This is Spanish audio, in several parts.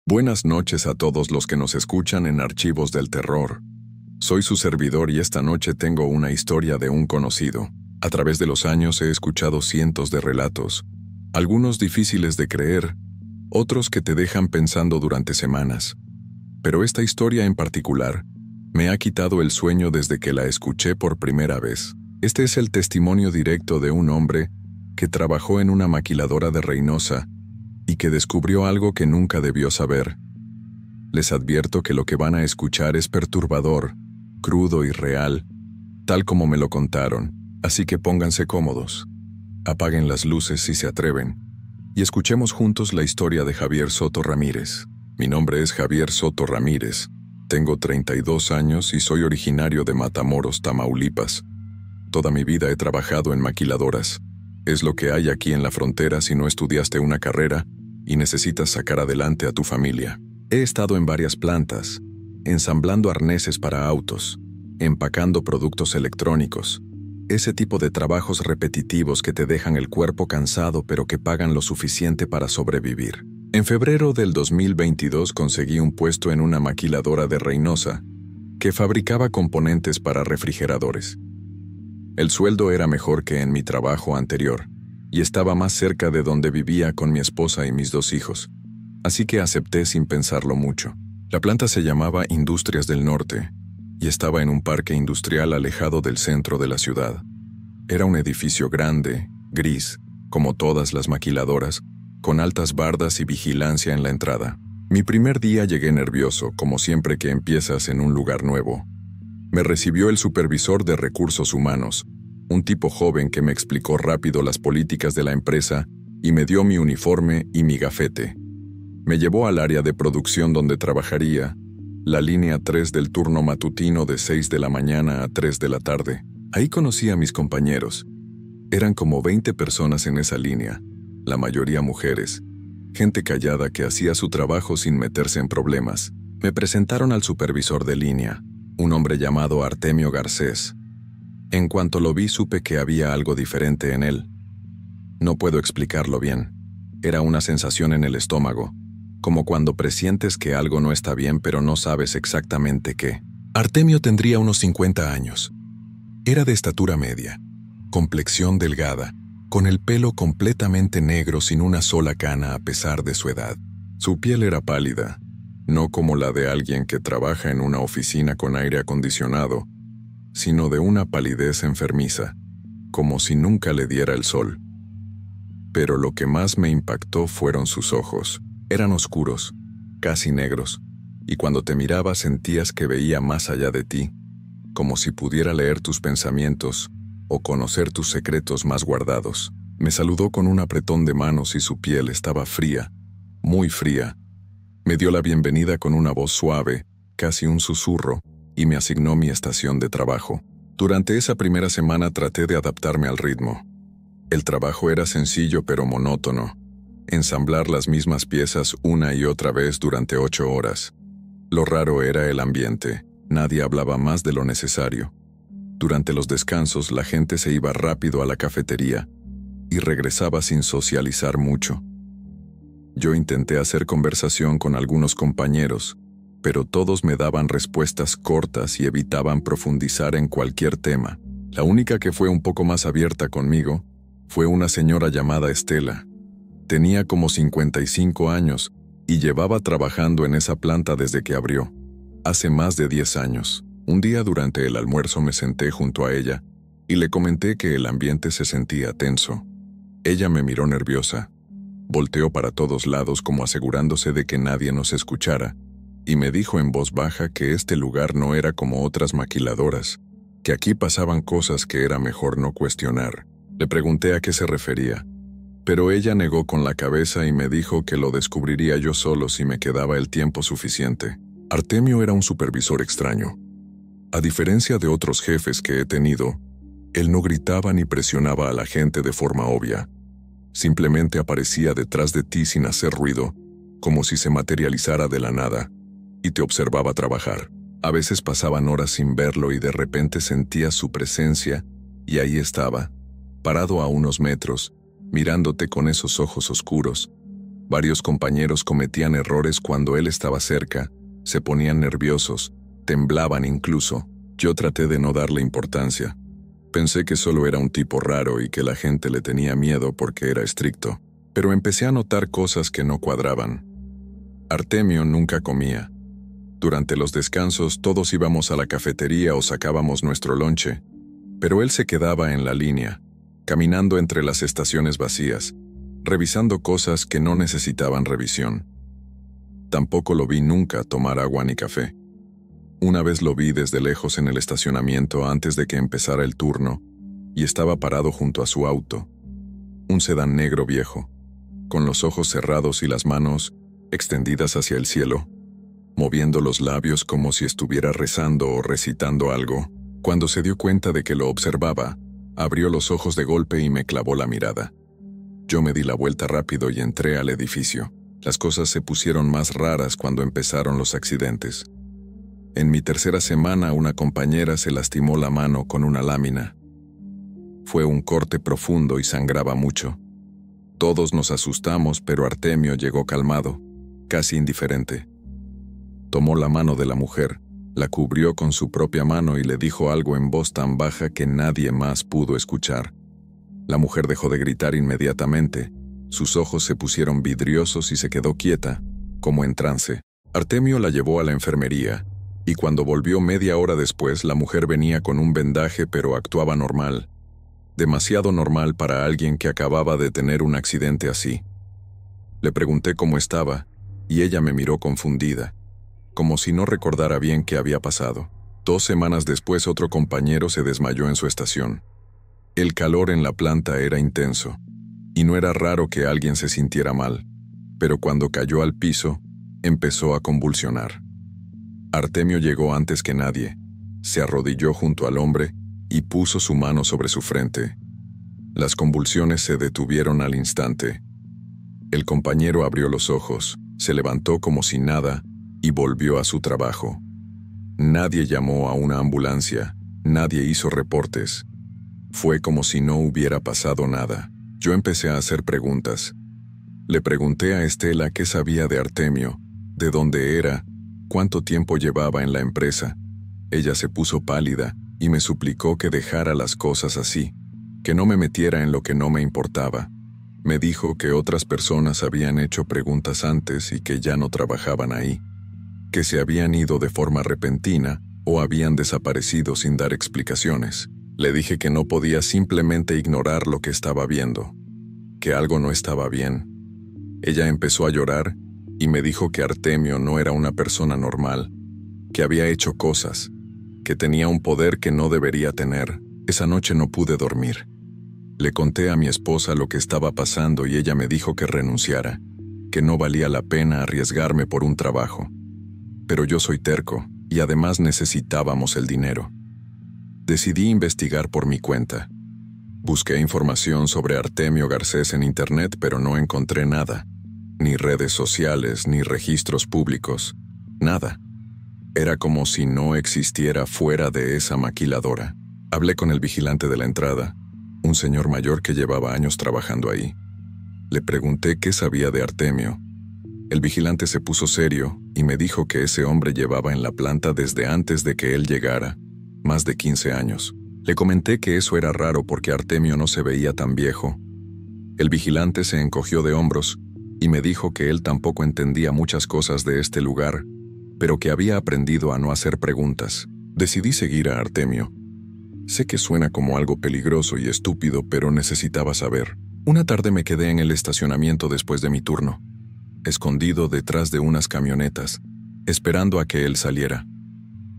Buenas noches a todos los que nos escuchan en Archivos del Terror. Soy su servidor y esta noche tengo una historia de un conocido. A través de los años he escuchado cientos de relatos, algunos difíciles de creer, otros que te dejan pensando durante semanas. Pero esta historia en particular me ha quitado el sueño desde que la escuché por primera vez. Este es el testimonio directo de un hombre que trabajó en una maquiladora de Reynosa y que descubrió algo que nunca debió saber. Les advierto que lo que van a escuchar es perturbador, crudo y real, tal como me lo contaron, así que pónganse cómodos. Apaguen las luces si se atreven, y escuchemos juntos la historia de Javier Soto Ramírez. Mi nombre es Javier Soto Ramírez, tengo 32 años y soy originario de Matamoros, Tamaulipas. Toda mi vida he trabajado en maquiladoras. Es lo que hay aquí en la frontera si no estudiaste una carrera y necesitas sacar adelante a tu familia. He estado en varias plantas, ensamblando arneses para autos, empacando productos electrónicos, ese tipo de trabajos repetitivos que te dejan el cuerpo cansado pero que pagan lo suficiente para sobrevivir. En febrero del 2022 conseguí un puesto en una maquiladora de Reynosa que fabricaba componentes para refrigeradores. El sueldo era mejor que en mi trabajo anterior, y estaba más cerca de donde vivía con mi esposa y mis 2 hijos, así que acepté sin pensarlo mucho. La planta se llamaba Industrias del Norte, y estaba en un parque industrial alejado del centro de la ciudad. Era un edificio grande, gris, como todas las maquiladoras, con altas bardas y vigilancia en la entrada. Mi primer día llegué nervioso, como siempre que empiezas en un lugar nuevo. Me recibió el supervisor de recursos humanos, un tipo joven que me explicó rápido las políticas de la empresa y me dio mi uniforme y mi gafete. Me llevó al área de producción donde trabajaría, la línea 3 del turno matutino de 6 de la mañana a 3 de la tarde. Ahí conocí a mis compañeros. Eran como 20 personas en esa línea, la mayoría mujeres, gente callada que hacía su trabajo sin meterse en problemas. Me presentaron al supervisor de línea, un hombre llamado Artemio Garcés. En cuanto lo vi supe que había algo diferente en él. No puedo explicarlo bien. Era una sensación en el estómago, como cuando presientes que algo no está bien pero no sabes exactamente qué. Artemio tendría unos 50 años. Era de estatura media, complexión delgada, con el pelo completamente negro sin una sola cana a pesar de su edad. Su piel era pálida, no como la de alguien que trabaja en una oficina con aire acondicionado, sino de una palidez enfermiza, como si nunca le diera el sol. Pero lo que más me impactó fueron sus ojos. Eran oscuros, casi negros, y cuando te miraba sentías que veía más allá de ti, como si pudiera leer tus pensamientos o conocer tus secretos más guardados. Me saludó con un apretón de manos y su piel estaba fría, muy fría. Me dio la bienvenida con una voz suave, casi un susurro, y me asignó mi estación de trabajo. Durante esa primera semana traté de adaptarme al ritmo. El trabajo era sencillo pero monótono. Ensamblar las mismas piezas una y otra vez durante 8 horas. Lo raro era el ambiente. Nadie hablaba más de lo necesario. Durante los descansos la gente se iba rápido a la cafetería y regresaba sin socializar mucho. Yo intenté hacer conversación con algunos compañeros, pero todos me daban respuestas cortas y evitaban profundizar en cualquier tema. La única que fue un poco más abierta conmigo fue una señora llamada Estela. Tenía como 55 años y llevaba trabajando en esa planta desde que abrió, hace más de 10 años. Un día durante el almuerzo me senté junto a ella y le comenté que el ambiente se sentía tenso. Ella me miró nerviosa. Volteó para todos lados como asegurándose de que nadie nos escuchara, y me dijo en voz baja que este lugar no era como otras maquiladoras, que aquí pasaban cosas que era mejor no cuestionar. Le pregunté a qué se refería, pero ella negó con la cabeza y me dijo que lo descubriría yo solo si me quedaba el tiempo suficiente. Artemio era un supervisor extraño. A diferencia de otros jefes que he tenido, él no gritaba ni presionaba a la gente de forma obvia. Simplemente aparecía detrás de ti sin hacer ruido, como si se materializara de la nada, y te observaba trabajar. A veces pasaban horas sin verlo y de repente sentías su presencia, y ahí estaba, parado a unos metros, mirándote con esos ojos oscuros, Varios compañeros cometían errores cuando él estaba cerca, se ponían nerviosos, temblaban incluso. Yo traté de no darle importancia. Pensé que solo era un tipo raro y que la gente le tenía miedo porque era estricto, pero empecé a notar cosas que no cuadraban. Artemio nunca comía. Durante los descansos todos íbamos a la cafetería o sacábamos nuestro lonche, pero él se quedaba en la línea, caminando entre las estaciones vacías, revisando cosas que no necesitaban revisión. Tampoco lo vi nunca tomar agua ni café. Una vez lo vi desde lejos en el estacionamiento antes de que empezara el turno, y estaba parado junto a su auto, un sedán negro viejo, con los ojos cerrados y las manos extendidas hacia el cielo, moviendo los labios como si estuviera rezando o recitando algo. Cuando se dio cuenta de que lo observaba, abrió los ojos de golpe y me clavó la mirada. Yo me di la vuelta rápido y entré al edificio. Las cosas se pusieron más raras cuando empezaron los accidentes. En mi tercera semana, una compañera se lastimó la mano con una lámina. Fue un corte profundo y sangraba mucho. Todos nos asustamos, pero Artemio llegó calmado, casi indiferente. Tomó la mano de la mujer, la cubrió con su propia mano y le dijo algo en voz tan baja que nadie más pudo escuchar. La mujer dejó de gritar inmediatamente, sus ojos se pusieron vidriosos y se quedó quieta, como en trance. Artemio la llevó a la enfermería, y cuando volvió media hora después, la mujer venía con un vendaje pero actuaba normal. Demasiado normal para alguien que acababa de tener un accidente así. Le pregunté cómo estaba, y ella me miró confundida, como si no recordara bien qué había pasado. 2 semanas después, otro compañero se desmayó en su estación. El calor en la planta era intenso, y no era raro que alguien se sintiera mal, pero cuando cayó al piso, empezó a convulsionar. Artemio llegó antes que nadie, se arrodilló junto al hombre y puso su mano sobre su frente. Las convulsiones se detuvieron al instante. El compañero abrió los ojos, se levantó como si nada y volvió a su trabajo. Nadie llamó a una ambulancia, nadie hizo reportes. Fue como si no hubiera pasado nada. Yo empecé a hacer preguntas. Le pregunté a Estela qué sabía de Artemio, de dónde era, cuánto tiempo llevaba en la empresa. Ella se puso pálida y me suplicó que dejara las cosas así, que no me metiera en lo que no me importaba. Me dijo que otras personas habían hecho preguntas antes y que ya no trabajaban ahí, que se habían ido de forma repentina o habían desaparecido sin dar explicaciones. Le dije que no podía simplemente ignorar lo que estaba viendo, que algo no estaba bien. Ella empezó a llorar y me dijo que Artemio no era una persona normal, que había hecho cosas, que tenía un poder que no debería tener. Esa noche no pude dormir. Le conté a mi esposa lo que estaba pasando y ella me dijo que renunciara, que no valía la pena arriesgarme por un trabajo. Pero yo soy terco y además necesitábamos el dinero. Decidí investigar por mi cuenta. Busqué información sobre Artemio Garcés en internet, pero no encontré nada. Ni redes sociales, ni registros públicos. Nada. Era como si no existiera fuera de esa maquiladora. Hablé con el vigilante de la entrada, un señor mayor que llevaba años trabajando ahí. Le pregunté qué sabía de Artemio. El vigilante se puso serio y me dijo que ese hombre llevaba en la planta desde antes de que él llegara, más de 15 años. Le comenté que eso era raro porque Artemio no se veía tan viejo. El vigilante se encogió de hombros y me dijo que él tampoco entendía muchas cosas de este lugar, pero que había aprendido a no hacer preguntas. Decidí seguir a Artemio. Sé que suena como algo peligroso y estúpido, pero necesitaba saber. Una tarde me quedé en el estacionamiento después de mi turno, escondido detrás de unas camionetas, esperando a que él saliera.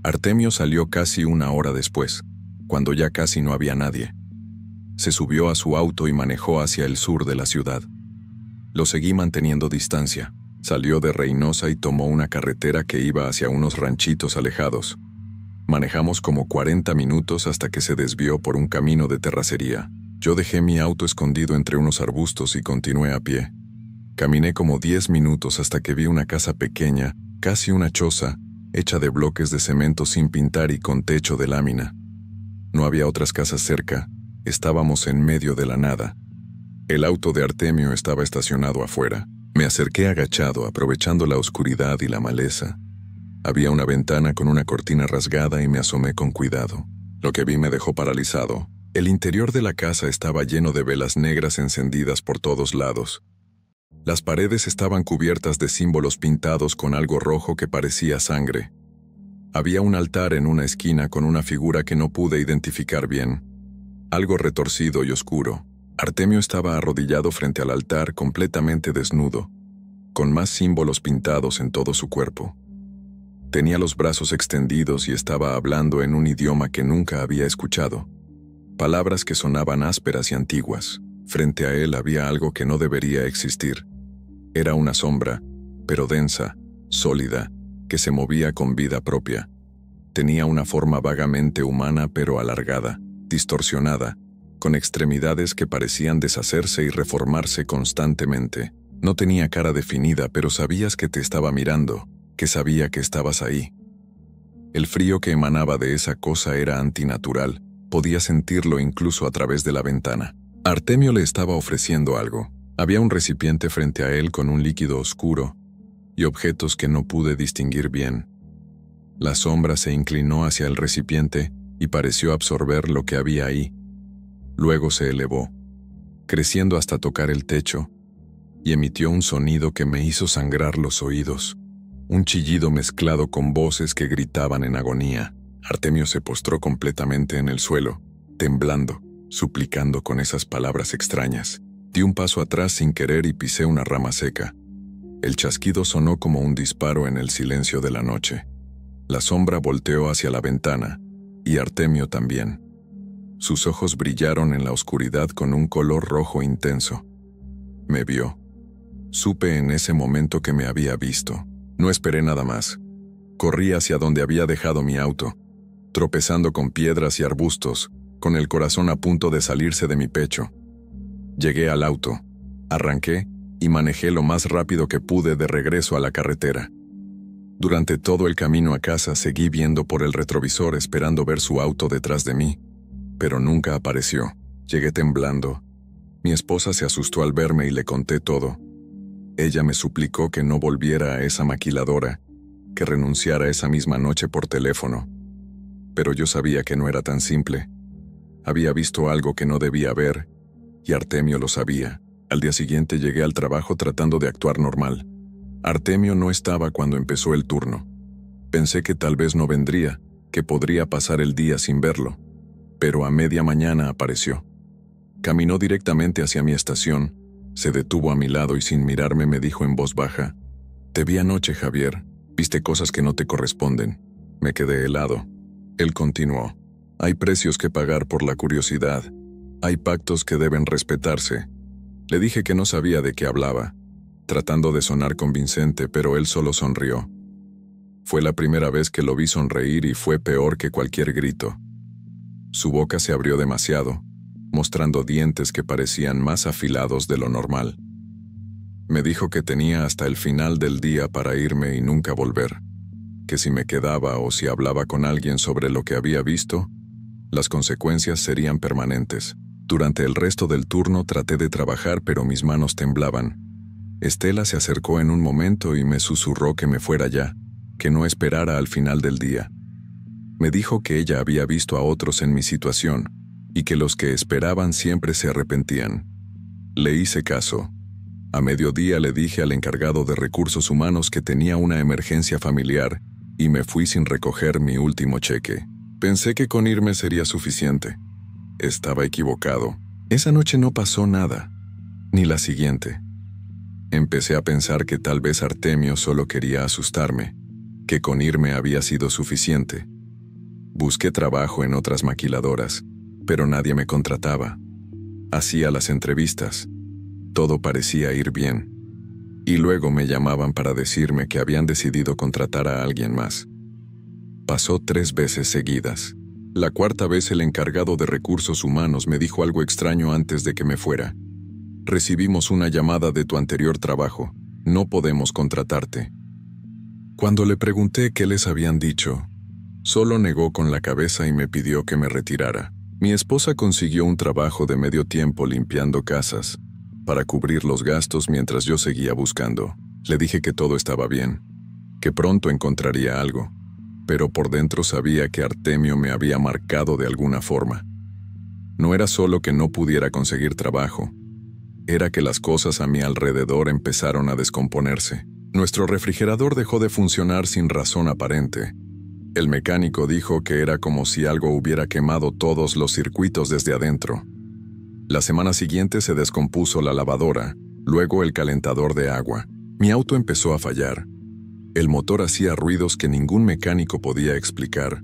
Artemio salió casi 1 hora después, cuando ya casi no había nadie. Se subió a su auto y manejó hacia el sur de la ciudad. Lo seguí manteniendo distancia. Salió de Reynosa y tomó una carretera que iba hacia unos ranchitos alejados. Manejamos como 40 minutos hasta que se desvió por un camino de terracería. Yo dejé mi auto escondido entre unos arbustos y continué a pie. Caminé como 10 minutos hasta que vi una casa pequeña, casi una choza, hecha de bloques de cemento sin pintar y con techo de lámina. No había otras casas cerca, estábamos en medio de la nada. El auto de Artemio estaba estacionado afuera. Me acerqué agachado, aprovechando la oscuridad y la maleza. Había una ventana con una cortina rasgada y me asomé con cuidado. Lo que vi me dejó paralizado. El interior de la casa estaba lleno de velas negras encendidas por todos lados. Las paredes estaban cubiertas de símbolos pintados con algo rojo que parecía sangre. Había un altar en una esquina con una figura que no pude identificar bien. Algo retorcido y oscuro. Artemio estaba arrodillado frente al altar completamente desnudo, con más símbolos pintados en todo su cuerpo. Tenía los brazos extendidos y estaba hablando en un idioma que nunca había escuchado. Palabras que sonaban ásperas y antiguas. Frente a él había algo que no debería existir. Era una sombra, pero densa, sólida, que se movía con vida propia. Tenía una forma vagamente humana pero alargada, distorsionada, con extremidades que parecían deshacerse y reformarse constantemente. No tenía cara definida, pero sabías que te estaba mirando, que sabía que estabas ahí. El frío que emanaba de esa cosa era antinatural. Podía sentirlo incluso a través de la ventana. Artemio le estaba ofreciendo algo. Había un recipiente frente a él con un líquido oscuro y objetos que no pude distinguir bien. La sombra se inclinó hacia el recipiente y pareció absorber lo que había ahí. Luego se elevó, creciendo hasta tocar el techo, y emitió un sonido que me hizo sangrar los oídos. Un chillido mezclado con voces que gritaban en agonía. Artemio se postró completamente en el suelo, temblando, suplicando con esas palabras extrañas. Di un paso atrás sin querer y pisé una rama seca. El chasquido sonó como un disparo en el silencio de la noche. La sombra volteó hacia la ventana, y Artemio también. Sus ojos brillaron en la oscuridad con un color rojo intenso. Me vio. Supe en ese momento que me había visto. No esperé nada más. Corrí hacia donde había dejado mi auto, tropezando con piedras y arbustos, con el corazón a punto de salirse de mi pecho. Llegué al auto, arranqué y manejé lo más rápido que pude de regreso a la carretera. Durante todo el camino a casa seguí viendo por el retrovisor esperando ver su auto detrás de mí, pero nunca apareció. Llegué temblando. Mi esposa se asustó al verme y le conté todo. Ella me suplicó que no volviera a esa maquiladora, que renunciara esa misma noche por teléfono. Pero yo sabía que no era tan simple. Había visto algo que no debía ver, y Artemio lo sabía. Al día siguiente llegué al trabajo tratando de actuar normal. Artemio no estaba cuando empezó el turno. Pensé que tal vez no vendría, que podría pasar el día sin verlo. Pero a media mañana apareció. Caminó directamente hacia mi estación, se detuvo a mi lado y sin mirarme me dijo en voz baja: «Te vi anoche, Javier. Viste cosas que no te corresponden». Me quedé helado. Él continuó: «Hay precios que pagar por la curiosidad. Hay pactos que deben respetarse». Le dije que no sabía de qué hablaba, tratando de sonar convincente, pero él solo sonrió. Fue la primera vez que lo vi sonreír y fue peor que cualquier grito. Su boca se abrió demasiado, mostrando dientes que parecían más afilados de lo normal. Me dijo que tenía hasta el final del día para irme y nunca volver, que si me quedaba o si hablaba con alguien sobre lo que había visto, las consecuencias serían permanentes. Durante el resto del turno traté de trabajar, pero mis manos temblaban. Estela se acercó en un momento y me susurró que me fuera ya, que no esperara al final del día. Me dijo que ella había visto a otros en mi situación y que los que esperaban siempre se arrepentían. Le hice caso. A mediodía le dije al encargado de recursos humanos que tenía una emergencia familiar y me fui sin recoger mi último cheque. Pensé que con irme sería suficiente. Estaba equivocado. Esa noche no pasó nada, ni la siguiente. Empecé a pensar que tal vez Artemio solo quería asustarme, que con irme había sido suficiente. Busqué trabajo en otras maquiladoras, pero nadie me contrataba. Hacía las entrevistas. Todo parecía ir bien. Y luego me llamaban para decirme que habían decidido contratar a alguien más. Pasó 3 veces seguidas. La cuarta vez el encargado de recursos humanos me dijo algo extraño antes de que me fuera. «Recibimos una llamada de tu anterior trabajo. No podemos contratarte». Cuando le pregunté qué les habían dicho, solo negó con la cabeza y me pidió que me retirara. Mi esposa consiguió un trabajo de medio tiempo limpiando casas. para cubrir los gastos mientras yo seguía buscando. Le dije que todo estaba bien, que pronto encontraría algo, pero por dentro sabía que Artemio me había marcado de alguna forma. No era solo que no pudiera conseguir trabajo, era que las cosas a mi alrededor empezaron a descomponerse. Nuestro refrigerador dejó de funcionar sin razón aparente. El mecánico dijo que era como si algo hubiera quemado todos los circuitos desde adentro. La semana siguiente se descompuso la lavadora, luego el calentador de agua. Mi auto empezó a fallar. El motor hacía ruidos que ningún mecánico podía explicar.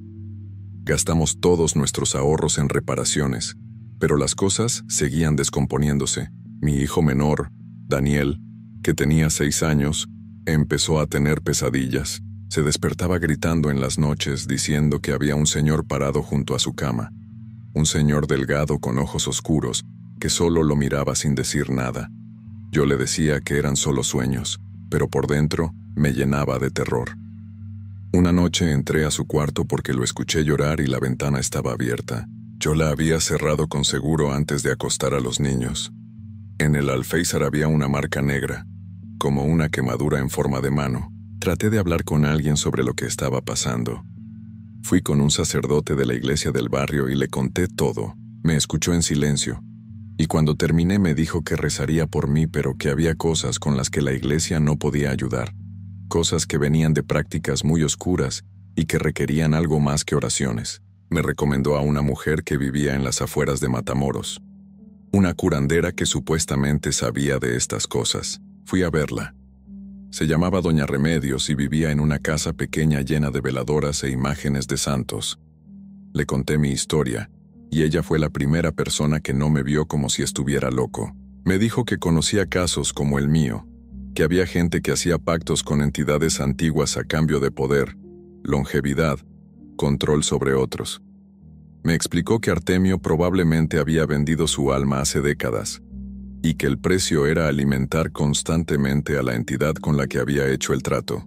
Gastamos todos nuestros ahorros en reparaciones, pero las cosas seguían descomponiéndose. Mi hijo menor, Daniel, que tenía 6 años, empezó a tener pesadillas. Se despertaba gritando en las noches diciendo que había un señor parado junto a su cama. Un señor delgado con ojos oscuros, que solo lo miraba sin decir nada. Yo le decía que eran solo sueños, pero por dentro me llenaba de terror. Una noche entré a su cuarto porque lo escuché llorar y la ventana estaba abierta. Yo la había cerrado con seguro antes de acostar a los niños. En el alféizar había una marca negra, como una quemadura en forma de mano. Traté de hablar con alguien sobre lo que estaba pasando. Fui con un sacerdote de la iglesia del barrio y le conté todo. Me escuchó en silencio. Y cuando terminé me dijo que rezaría por mí, pero que había cosas con las que la iglesia no podía ayudar. Cosas que venían de prácticas muy oscuras y que requerían algo más que oraciones. Me recomendó a una mujer que vivía en las afueras de Matamoros. Una curandera que supuestamente sabía de estas cosas. Fui a verla. Se llamaba Doña Remedios y vivía en una casa pequeña llena de veladoras e imágenes de santos. Le conté mi historia, y ella fue la primera persona que no me vio como si estuviera loco. Me dijo que conocía casos como el mío, que había gente que hacía pactos con entidades antiguas a cambio de poder, longevidad, control sobre otros. Me explicó que Artemio probablemente había vendido su alma hace décadas, y que el precio era alimentar constantemente a la entidad con la que había hecho el trato.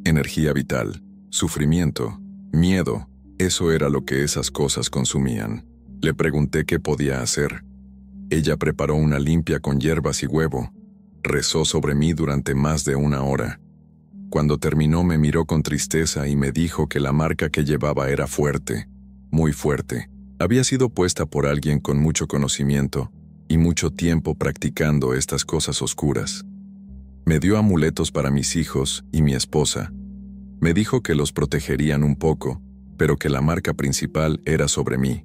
Energía vital, sufrimiento, miedo, eso era lo que esas cosas consumían. Le pregunté qué podía hacer. Ella preparó una limpia con hierbas y huevo. Rezó sobre mí durante más de 1 hora. Cuando terminó me miró con tristeza y me dijo que la marca que llevaba era fuerte, muy fuerte. Había sido puesta por alguien con mucho conocimiento y mucho tiempo practicando estas cosas oscuras. Me dio amuletos para mis hijos y mi esposa. Me dijo que los protegerían un poco, pero que la marca principal era sobre mí.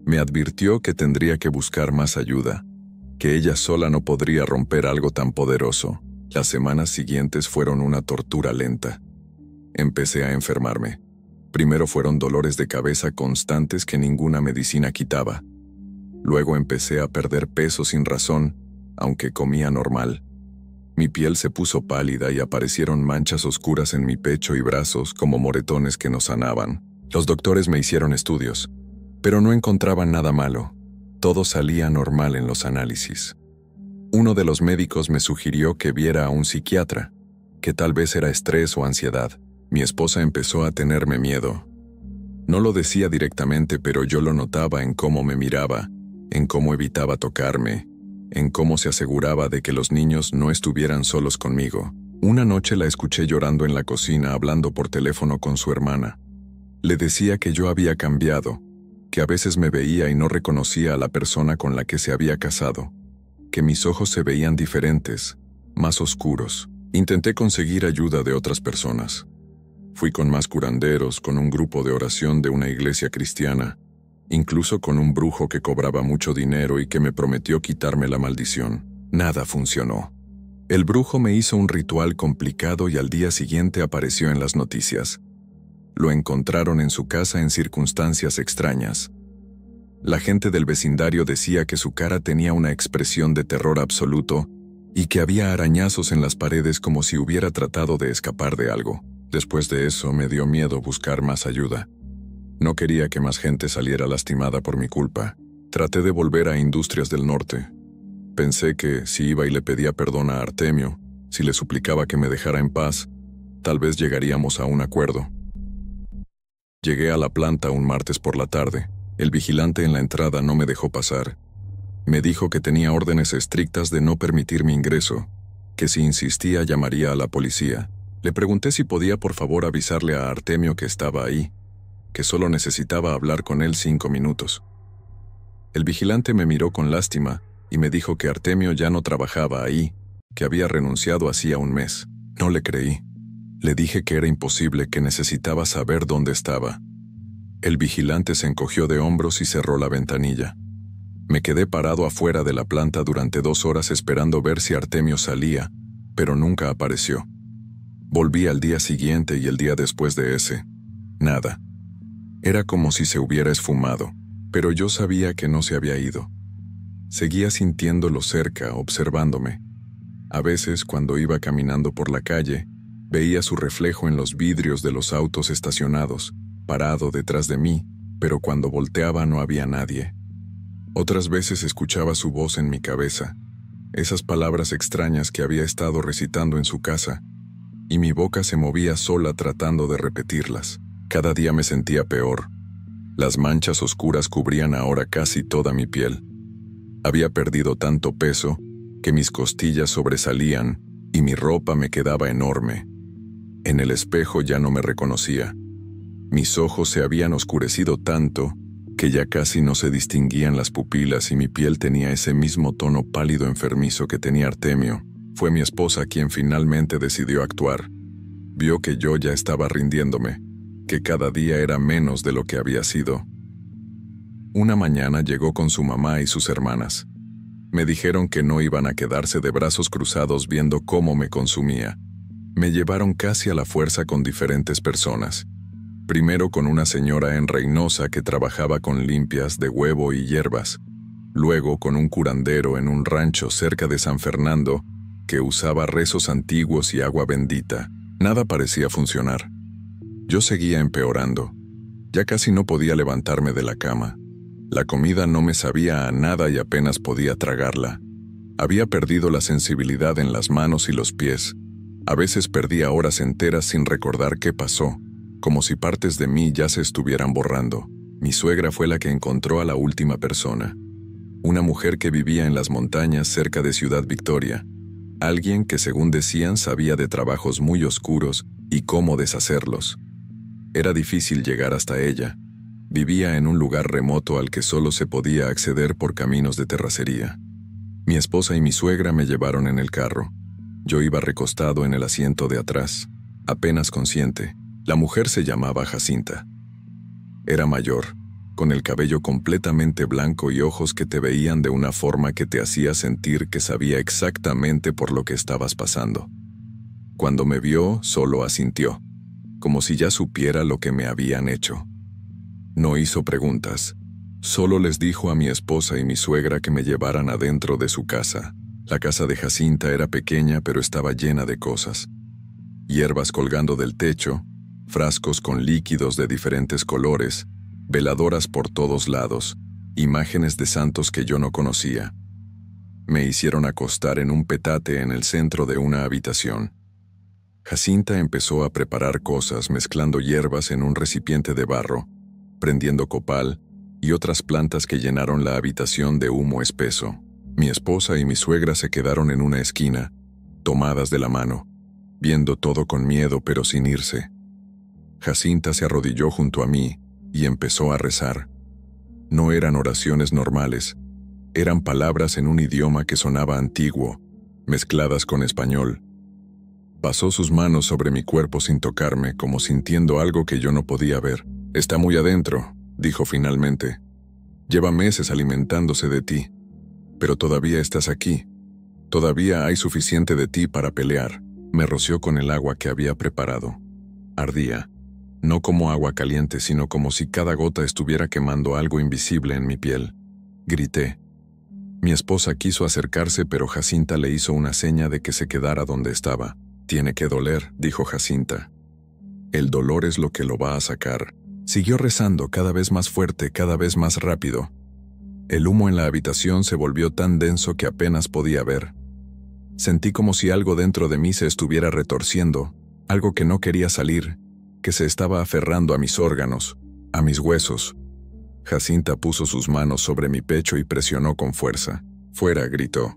Me advirtió que tendría que buscar más ayuda, que ella sola no podría romper algo tan poderoso. Las semanas siguientes fueron una tortura lenta. Empecé a enfermarme. Primero fueron dolores de cabeza constantes que ninguna medicina quitaba. Luego empecé a perder peso sin razón, aunque comía normal. Mi piel se puso pálida y aparecieron manchas oscuras en mi pecho y brazos como moretones que no sanaban. Los doctores me hicieron estudios, pero no encontraban nada malo. Todo salía normal en los análisis. Uno de los médicos me sugirió que viera a un psiquiatra, que tal vez era estrés o ansiedad. Mi esposa empezó a tenerme miedo. No lo decía directamente, pero yo lo notaba en cómo me miraba, en cómo evitaba tocarme, en cómo se aseguraba de que los niños no estuvieran solos conmigo. Una noche la escuché llorando en la cocina hablando por teléfono con su hermana. Le decía que yo había cambiado, que a veces me veía y no reconocía a la persona con la que se había casado, que mis ojos se veían diferentes, más oscuros. Intenté conseguir ayuda de otras personas. Fui con más curanderos, con un grupo de oración de una iglesia cristiana, incluso con un brujo que cobraba mucho dinero y que me prometió quitarme la maldición. Nada funcionó. El brujo me hizo un ritual complicado y al día siguiente apareció en las noticias. Lo encontraron en su casa en circunstancias extrañas. La gente del vecindario decía que su cara tenía una expresión de terror absoluto y que había arañazos en las paredes como si hubiera tratado de escapar de algo. Después de eso me dio miedo buscar más ayuda. No quería que más gente saliera lastimada por mi culpa. Traté de volver a Industrias del Norte. Pensé que si iba y le pedía perdón a Artemio, si le suplicaba que me dejara en paz, tal vez llegaríamos a un acuerdo. Llegué a la planta un martes por la tarde. El vigilante en la entrada no me dejó pasar. Me dijo que tenía órdenes estrictas de no permitir mi ingreso, que si insistía llamaría a la policía. Le pregunté si podía por favor avisarle a Artemio que estaba ahí, que solo necesitaba hablar con él 5 minutos. El vigilante me miró con lástima y me dijo que Artemio ya no trabajaba ahí, que había renunciado hacía un mes. No le creí. Le dije que era imposible, que necesitaba saber dónde estaba. El vigilante se encogió de hombros y cerró la ventanilla. Me quedé parado afuera de la planta durante 2 horas esperando ver si Artemio salía, pero nunca apareció. Volví al día siguiente y el día después de ese. Nada. Era como si se hubiera esfumado, pero yo sabía que no se había ido. Seguía sintiéndolo cerca, observándome. A veces, cuando iba caminando por la calle, veía su reflejo en los vidrios de los autos estacionados, parado detrás de mí, pero cuando volteaba no había nadie. Otras veces escuchaba su voz en mi cabeza, esas palabras extrañas que había estado recitando en su casa, y mi boca se movía sola tratando de repetirlas. Cada día me sentía peor. Las manchas oscuras cubrían ahora casi toda mi piel. Había perdido tanto peso que mis costillas sobresalían y mi ropa me quedaba enorme. En el espejo ya no me reconocía. Mis ojos se habían oscurecido tanto que ya casi no se distinguían las pupilas y mi piel tenía ese mismo tono pálido enfermizo que tenía Artemio. Fue mi esposa quien finalmente decidió actuar. Vio que yo ya estaba rindiéndome, que cada día era menos de lo que había sido. Una mañana llegó con su mamá y sus hermanas. Me dijeron que no iban a quedarse de brazos cruzados viendo cómo me consumía. Me llevaron casi a la fuerza con diferentes personas. Primero con una señora en Reynosa que trabajaba con limpias de huevo y hierbas. Luego con un curandero en un rancho cerca de San Fernando que usaba rezos antiguos y agua bendita. Nada parecía funcionar. Yo seguía empeorando. Ya casi no podía levantarme de la cama. La comida no me sabía a nada y apenas podía tragarla. Había perdido la sensibilidad en las manos y los pies. A veces perdía horas enteras sin recordar qué pasó, como si partes de mí ya se estuvieran borrando. Mi suegra fue la que encontró a la última persona. Una mujer que vivía en las montañas cerca de Ciudad Victoria. Alguien que, según decían, sabía de trabajos muy oscuros y cómo deshacerlos. Era difícil llegar hasta ella. Vivía en un lugar remoto al que solo se podía acceder por caminos de terracería. Mi esposa y mi suegra me llevaron en el carro. Yo iba recostado en el asiento de atrás, apenas consciente. La mujer se llamaba Jacinta. Era mayor, con el cabello completamente blanco y ojos que te veían de una forma que te hacía sentir que sabía exactamente por lo que estabas pasando. Cuando me vio, solo asintió, como si ya supiera lo que me habían hecho. No hizo preguntas, solo les dijo a mi esposa y mi suegra que me llevaran adentro de su casa. La casa de Jacinta era pequeña pero estaba llena de cosas. Hierbas colgando del techo, frascos con líquidos de diferentes colores, veladoras por todos lados, imágenes de santos que yo no conocía. Me hicieron acostar en un petate en el centro de una habitación. Jacinta empezó a preparar cosas mezclando hierbas en un recipiente de barro, prendiendo copal y otras plantas que llenaron la habitación de humo espeso. Mi esposa y mi suegra se quedaron en una esquina, tomadas de la mano, viendo todo con miedo pero sin irse. Jacinta se arrodilló junto a mí y empezó a rezar. No eran oraciones normales, eran palabras en un idioma que sonaba antiguo, mezcladas con español. Pasó sus manos sobre mi cuerpo sin tocarme, como sintiendo algo que yo no podía ver. «Está muy adentro», dijo finalmente. «Lleva meses alimentándose de ti, pero todavía estás aquí. Todavía hay suficiente de ti para pelear». Me roció con el agua que había preparado. Ardía. No como agua caliente, sino como si cada gota estuviera quemando algo invisible en mi piel. Grité. Mi esposa quiso acercarse, pero Jacinta le hizo una seña de que se quedara donde estaba. «Tiene que doler», dijo Jacinta. «El dolor es lo que lo va a sacar». Siguió rezando cada vez más fuerte, cada vez más rápido. El humo en la habitación se volvió tan denso que apenas podía ver. Sentí como si algo dentro de mí se estuviera retorciendo, algo que no quería salir, que se estaba aferrando a mis órganos, a mis huesos. Jacinta puso sus manos sobre mi pecho y presionó con fuerza. «Fuera», gritó.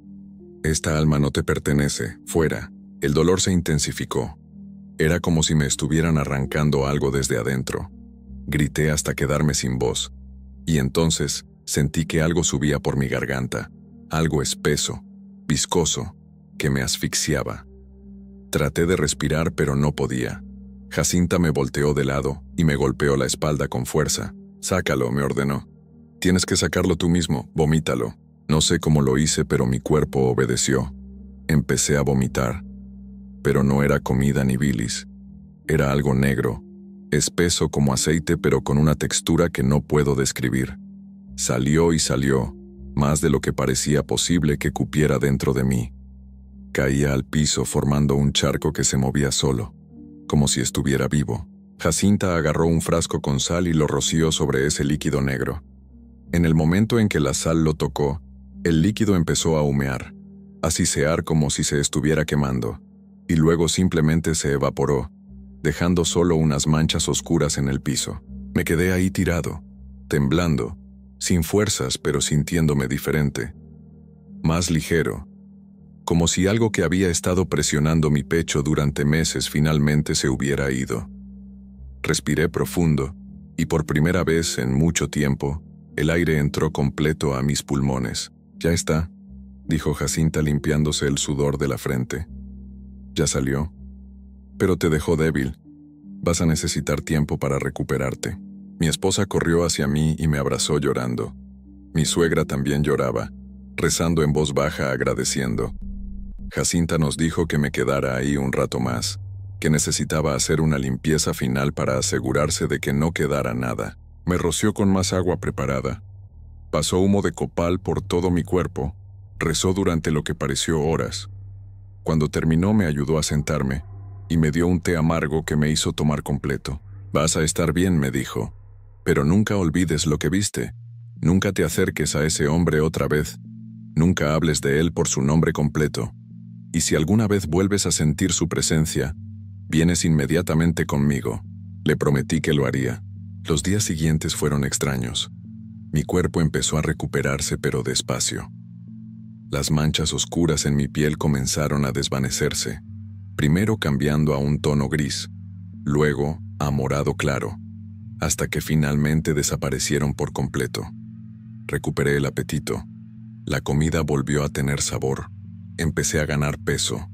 «Esta alma no te pertenece, fuera». El dolor se intensificó. Era como si me estuvieran arrancando algo desde adentro. Grité hasta quedarme sin voz. Y entonces sentí que algo subía por mi garganta, algo espeso, viscoso, que me asfixiaba. Traté de respirar, pero no podía. Jacinta me volteó de lado y me golpeó la espalda con fuerza. «Sácalo», me ordenó. «Tienes que sacarlo tú mismo, vomítalo». No sé cómo lo hice, pero mi cuerpo obedeció. Empecé a vomitar. Pero no era comida ni bilis. Era algo negro, espeso como aceite, pero con una textura que no puedo describir. Salió y salió, más de lo que parecía posible que cupiera dentro de mí. Caía al piso formando un charco que se movía solo, como si estuviera vivo. Jacinta agarró un frasco con sal y lo roció sobre ese líquido negro. En el momento en que la sal lo tocó, el líquido empezó a humear, a sisear como si se estuviera quemando, y luego simplemente se evaporó, dejando solo unas manchas oscuras en el piso. Me quedé ahí tirado, temblando, sin fuerzas pero sintiéndome diferente, más ligero, como si algo que había estado presionando mi pecho durante meses finalmente se hubiera ido. Respiré profundo, y por primera vez en mucho tiempo, el aire entró completo a mis pulmones. «Ya está», dijo Jacinta limpiándose el sudor de la frente. «Ya salió. Pero te dejó débil. Vas a necesitar tiempo para recuperarte». Mi esposa corrió hacia mí y me abrazó llorando. Mi suegra también lloraba, rezando en voz baja agradeciendo. Jacinta nos dijo que me quedara ahí un rato más, que necesitaba hacer una limpieza final para asegurarse de que no quedara nada. Me roció con más agua preparada. Pasó humo de copal por todo mi cuerpo. Rezó durante lo que pareció horas. Cuando terminó me ayudó a sentarme y me dio un té amargo que me hizo tomar completo. «Vas a estar bien», me dijo. «Pero nunca olvides lo que viste. Nunca te acerques a ese hombre otra vez. Nunca hables de él por su nombre completo. Y si alguna vez vuelves a sentir su presencia, vienes inmediatamente conmigo». Le prometí que lo haría. Los días siguientes fueron extraños. Mi cuerpo empezó a recuperarse, pero despacio. Las manchas oscuras en mi piel comenzaron a desvanecerse, primero cambiando a un tono gris, luego a morado claro, hasta que finalmente desaparecieron por completo. Recuperé el apetito. La comida volvió a tener sabor. Empecé a ganar peso.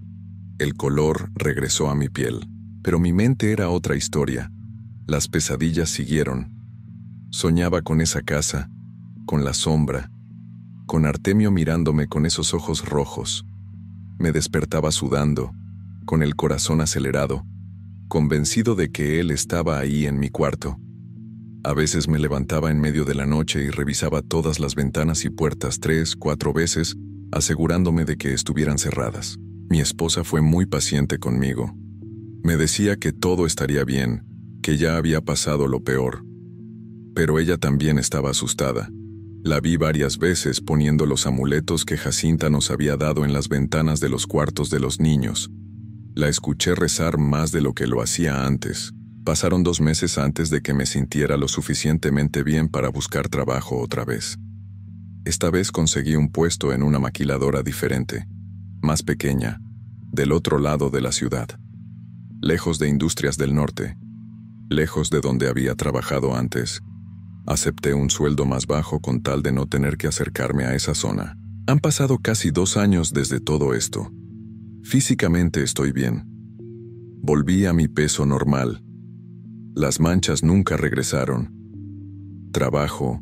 El color regresó a mi piel, pero mi mente era otra historia. Las pesadillas siguieron. Soñaba con esa casa, con la sombra, con Artemio mirándome con esos ojos rojos. Me despertaba sudando, con el corazón acelerado, convencido de que él estaba ahí en mi cuarto. A veces me levantaba en medio de la noche y revisaba todas las ventanas y puertas 3, 4 veces, asegurándome de que estuvieran cerradas. Mi esposa fue muy paciente conmigo. Me decía que todo estaría bien, que ya había pasado lo peor. Pero ella también estaba asustada. La vi varias veces poniendo los amuletos que Jacinta nos había dado en las ventanas de los cuartos de los niños. La escuché rezar más de lo que lo hacía antes. Pasaron 2 meses antes de que me sintiera lo suficientemente bien para buscar trabajo otra vez. Esta vez conseguí un puesto en una maquiladora diferente, más pequeña, del otro lado de la ciudad, lejos de Industrias del Norte, lejos de donde había trabajado antes. Acepté un sueldo más bajo con tal de no tener que acercarme a esa zona. Han pasado casi 2 años desde todo esto. Físicamente estoy bien. Volví a mi peso normal. Las manchas nunca regresaron. Trabajo,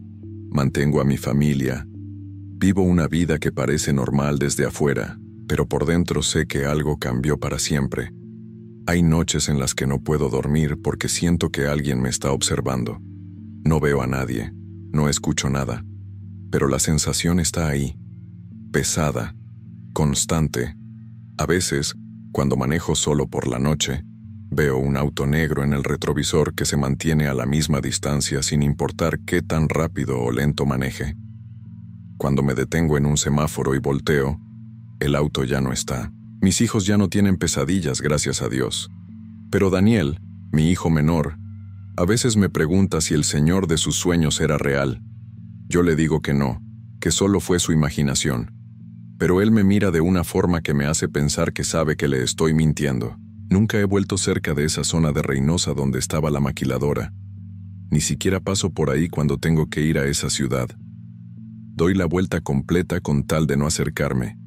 mantengo a mi familia. Vivo una vida que parece normal desde afuera, pero por dentro sé que algo cambió para siempre. Hay noches en las que no puedo dormir porque siento que alguien me está observando. No veo a nadie, no escucho nada, pero la sensación está ahí, pesada, constante. A veces, cuando manejo solo por la noche, veo un auto negro en el retrovisor que se mantiene a la misma distancia sin importar qué tan rápido o lento maneje. Cuando me detengo en un semáforo y volteo, el auto ya no está. Mis hijos ya no tienen pesadillas, gracias a Dios. Pero Daniel, mi hijo menor, A veces me pregunta si el señor de sus sueños era real. Yo le digo que no, que solo fue su imaginación. Pero él me mira de una forma que me hace pensar que sabe que le estoy mintiendo. Nunca he vuelto cerca de esa zona de Reynosa donde estaba la maquiladora. Ni siquiera paso por ahí cuando tengo que ir a esa ciudad. Doy la vuelta completa con tal de no acercarme.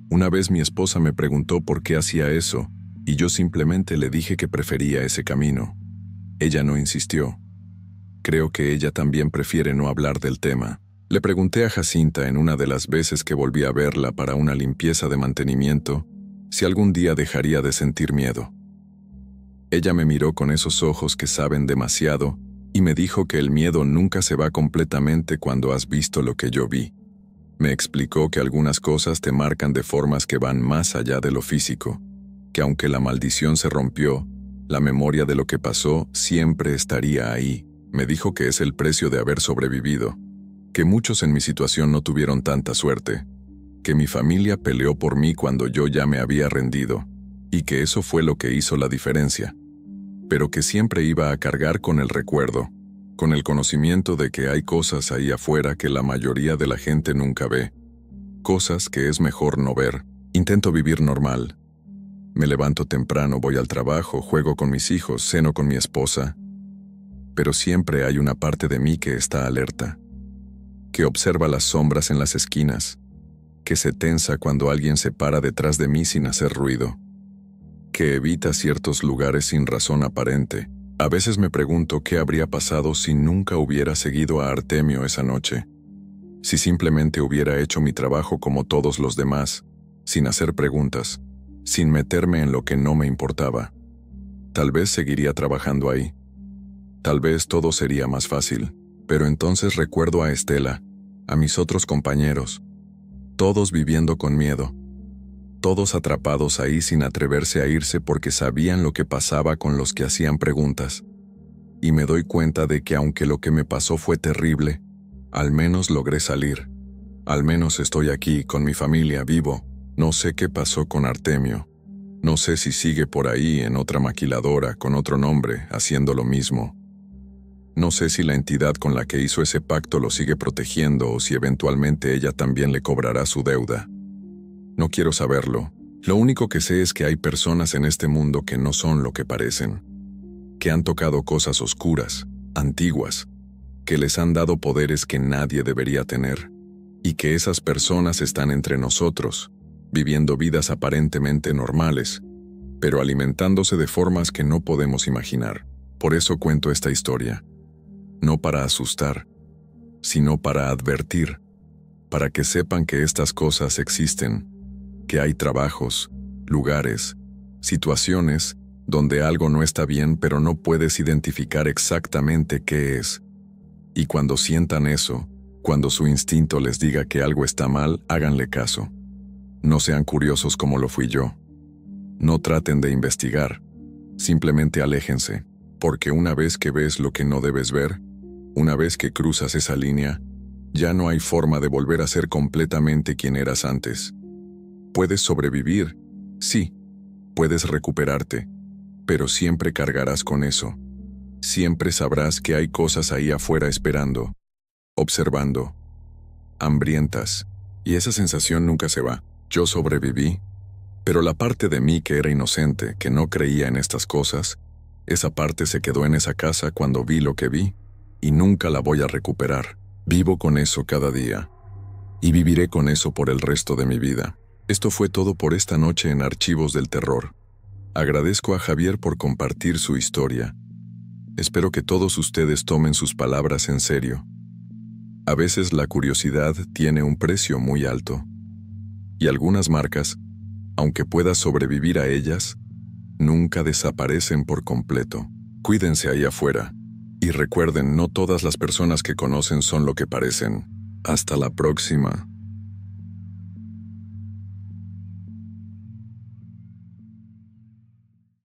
Una vez mi esposa me preguntó por qué hacía eso, y yo simplemente le dije que prefería ese camino. Ella no insistió. Creo que ella también prefiere no hablar del tema. Le pregunté a Jacinta en una de las veces que volví a verla para una limpieza de mantenimiento si algún día dejaría de sentir miedo. Ella me miró con esos ojos que saben demasiado y me dijo que el miedo nunca se va completamente cuando has visto lo que yo vi. Me explicó que algunas cosas te marcan de formas que van más allá de lo físico, que aunque la maldición se rompió, la memoria de lo que pasó siempre estaría ahí. Me dijo que es el precio de haber sobrevivido, que muchos en mi situación no tuvieron tanta suerte, que mi familia peleó por mí cuando yo ya me había rendido, y que eso fue lo que hizo la diferencia, pero que siempre iba a cargar con el recuerdo, con el conocimiento de que hay cosas ahí afuera que la mayoría de la gente nunca ve, cosas que es mejor no ver. Intento vivir normal. Me levanto temprano, voy al trabajo, juego con mis hijos, ceno con mi esposa, pero siempre hay una parte de mí que está alerta, que observa las sombras en las esquinas, que se tensa cuando alguien se para detrás de mí sin hacer ruido, que evita ciertos lugares sin razón aparente. A veces me pregunto qué habría pasado si nunca hubiera seguido a Artemio esa noche, si simplemente hubiera hecho mi trabajo como todos los demás, sin hacer preguntas, sin meterme en lo que no me importaba. Tal vez seguiría trabajando ahí. Tal vez todo sería más fácil, pero entonces recuerdo a Estela, a mis otros compañeros, todos viviendo con miedo, todos atrapados ahí sin atreverse a irse porque sabían lo que pasaba con los que hacían preguntas. Y me doy cuenta de que aunque lo que me pasó fue terrible, al menos logré salir. Al menos estoy aquí con mi familia vivo. No sé qué pasó con Artemio. No sé si sigue por ahí en otra maquiladora con otro nombre, haciendo lo mismo. No sé si la entidad con la que hizo ese pacto lo sigue protegiendo o si eventualmente ella también le cobrará su deuda. No quiero saberlo. Lo único que sé es que hay personas en este mundo que no son lo que parecen, que han tocado cosas oscuras, antiguas, que les han dado poderes que nadie debería tener, y que esas personas están entre nosotros, viviendo vidas aparentemente normales, pero alimentándose de formas que no podemos imaginar. Por eso cuento esta historia. No para asustar, sino para advertir, para que sepan que estas cosas existen, que hay trabajos, lugares, situaciones donde algo no está bien pero no puedes identificar exactamente qué es. Y cuando sientan eso, cuando su instinto les diga que algo está mal, háganle caso. No sean curiosos como lo fui yo. No traten de investigar, simplemente aléjense, porque una vez que ves lo que no debes ver, una vez que cruzas esa línea, ya no hay forma de volver a ser completamente quien eras antes. Puedes sobrevivir, sí, puedes recuperarte, pero siempre cargarás con eso. Siempre sabrás que hay cosas ahí afuera esperando, observando, hambrientas, y esa sensación nunca se va. Yo sobreviví, pero la parte de mí que era inocente, que no creía en estas cosas, esa parte se quedó en esa casa cuando vi lo que vi, y nunca la voy a recuperar. Vivo con eso cada día, y viviré con eso por el resto de mi vida. Esto fue todo por esta noche en Archivos del Terror. Agradezco a Javier por compartir su historia. Espero que todos ustedes tomen sus palabras en serio. A veces la curiosidad tiene un precio muy alto, y algunas marcas, aunque puedas sobrevivir a ellas, nunca desaparecen por completo. Cuídense ahí afuera. Y recuerden, no todas las personas que conocen son lo que parecen. Hasta la próxima.